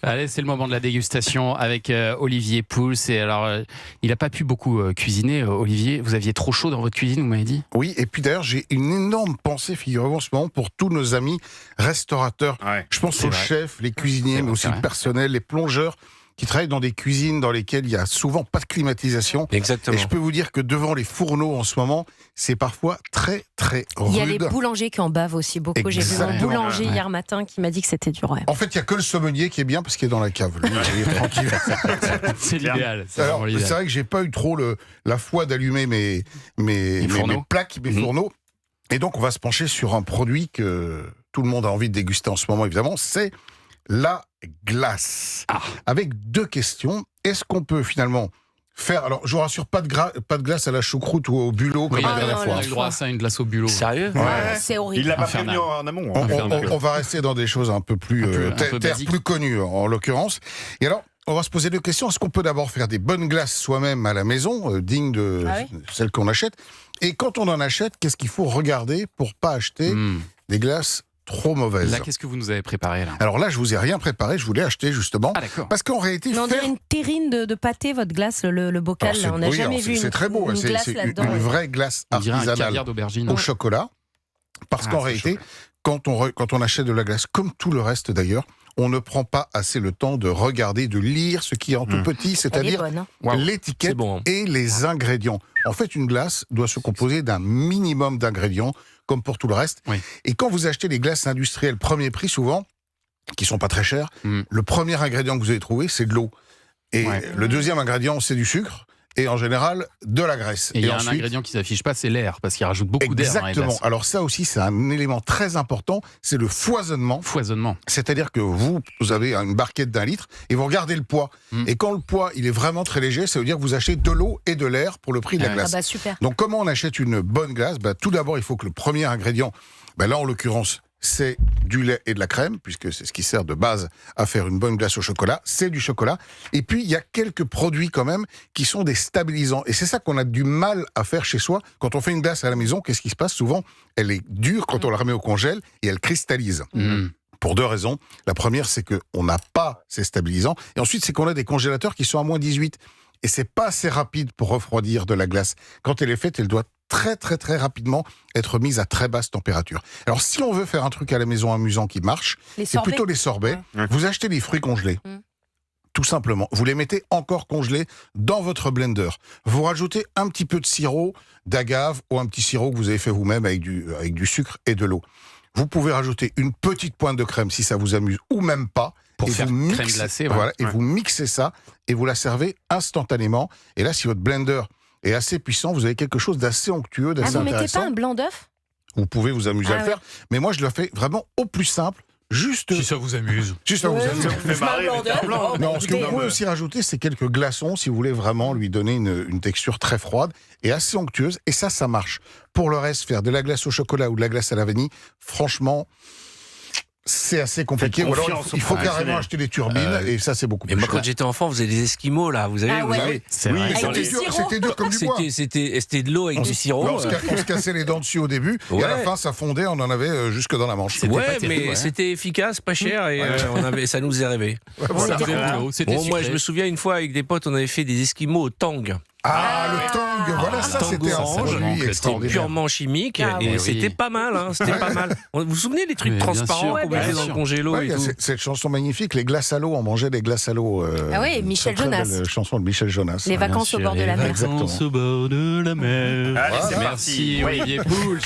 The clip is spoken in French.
Allez, c'est le moment de la dégustation avec Olivier Pouls. Et alors, il n'a pas pu beaucoup cuisiner, Olivier. Vous aviez trop chaud dans votre cuisine, vous m'avez dit ? Oui, et puis d'ailleurs, j'ai une énorme pensée, figurez-vous, en ce moment, pour tous nos amis restaurateurs. Ouais, je pense aux chefs, les cuisiniers, mais aussi le personnel, les plongeurs, qui travaillent dans des cuisines dans lesquelles il y a souvent pas de climatisation. Exactement. Et je peux vous dire que devant les fourneaux en ce moment, c'est parfois très très rude. Il y a les boulangers qui en bavent aussi beaucoup. J'ai vu mon boulanger hier matin qui m'a dit que c'était dur. Ouais. En fait, il n'y a que le sommelier qui est bien parce qu'il est dans la cave. Lui, il est tranquille. C'est l'idéal. C'est vrai que j'ai pas eu trop la foi d'allumer mes plaques, mes fourneaux. Et donc, on va se pencher sur un produit que tout le monde a envie de déguster en ce moment, évidemment. C'est la glace. Avec deux questions. Est-ce qu'on peut finalement faire... Alors, je vous rassure, pas de glace à la choucroute ou au bulot comme la dernière fois. On a eu le droit à ça, une glace au bulot. Sérieux ? C'est horrible. Il l'a pas prévenu en amont. On va rester dans des choses un peu plus plus connues, en l'occurrence. Et alors, on va se poser deux questions. Est-ce qu'on peut d'abord faire des bonnes glaces soi-même à la maison, dignes de celles qu'on achète ? Et quand on en achète, qu'est-ce qu'il faut regarder pour pas acheter des glaces trop mauvaises? Là, qu'est-ce que vous nous avez préparé là ? Alors là, je vous ai rien préparé, je voulais acheter justement. Ah d'accord. Parce qu'en réalité, on dirait une terrine de pâté, votre glace, le bocal. On n'a jamais vu c'est très beau, une glace là-dedans. Une vraie glace On dirait un artisanale caviar d'aubergine au chocolat. Parce qu'en réalité, quand on achète de la glace, comme tout le reste d'ailleurs, on ne prend pas assez le temps de regarder, de lire ce qui est en tout petit, c'est-à-dire l'étiquette et les ingrédients. En fait, une glace doit se composer d'un minimum d'ingrédients, comme pour tout le reste. Oui. Et quand vous achetez des glaces industrielles premier prix, souvent, qui sont pas très chères, le premier ingrédient que vous allez trouver, c'est de l'eau. Et le deuxième ingrédient, c'est du sucre. Et en général, de la graisse. Et il y a un ingrédient qui ne s'affiche pas, c'est l'air, parce qu'il rajoute beaucoup d'air dans les glaces. Exactement. Alors ça aussi, c'est un élément très important, c'est le foisonnement. C'est-à-dire que vous avez une barquette d'1 litre, et vous regardez le poids. Et quand le poids, il est vraiment très léger, ça veut dire que vous achetez de l'eau et de l'air pour le prix de la glace. Super. Donc comment on achète une bonne glace ? Tout d'abord, il faut que le premier ingrédient, là en l'occurrence, c'est du lait et de la crème, puisque c'est ce qui sert de base à faire une bonne glace au chocolat, c'est du chocolat. Et puis, il y a quelques produits quand même qui sont des stabilisants. Et c'est ça qu'on a du mal à faire chez soi. Quand on fait une glace à la maison, qu'est-ce qui se passe ? Souvent, elle est dure quand on la remet au congèle et elle cristallise. Pour deux raisons. La première, c'est qu'on n'a pas ces stabilisants. Et ensuite, c'est qu'on a des congélateurs qui sont à moins 18. Et c'est pas assez rapide pour refroidir de la glace. Quand elle est faite, elle doit très très très rapidement être mise à très basse température. Alors si on veut faire un truc à la maison amusant qui marche, c'est plutôt les sorbets. Vous achetez des fruits congelés. Tout simplement. Vous les mettez encore congelés dans votre blender. Vous rajoutez un petit peu de sirop d'agave ou un petit sirop que vous avez fait vous-même avec du sucre et de l'eau. Vous pouvez rajouter une petite pointe de crème si ça vous amuse ou même pas. Pour faire crème glacée. Et vous mixez ça et vous la servez instantanément. Et là, si votre blender est assez puissant, vous avez quelque chose d'assez onctueux, d'assez intéressant. Vous mettez pas un blanc d'œuf ? Vous pouvez vous amuser à le faire, mais moi je le fais vraiment au plus simple. Juste... Si ça vous amuse. Juste ça vous amuse. Non, ce que vous pouvez aussi rajouter, c'est quelques glaçons, si vous voulez vraiment lui donner une texture très froide et assez onctueuse. Et ça marche. Pour le reste, faire de la glace au chocolat ou de la glace à la vanille, franchement... c'est assez compliqué. Ou alors, il faut carrément acheter des turbines et ça, c'est beaucoup plus cher. Moi, quand j'étais enfant, vous avez des esquimaux, là. Vous avez c'était dur comme du bois. C'était de l'eau avec du sirop. On se cassait les dents dessus au début et à la fin, ça fondait. On en avait jusque dans la manche. Mais c'était efficace, pas cher et ça nous est rêvé. Moi, je me souviens une fois avec des potes, on avait fait des esquimaux au tang. Le tang, voilà, ça c'était un produit extraordinaire. Purement chimique et c'était pas mal, c'était pas mal. Vous vous souvenez des trucs transparents qu'on mettait dans le congélo et tout. Cette chanson magnifique, les glaces à l'eau, on mangeait des glaces à l'eau. Michel Jonas. Chanson de Michel Jonas. Les vacances au bord de la mer. Vacances au bord de la mer. Allez, c'est parti. Merci Olivier Pouls.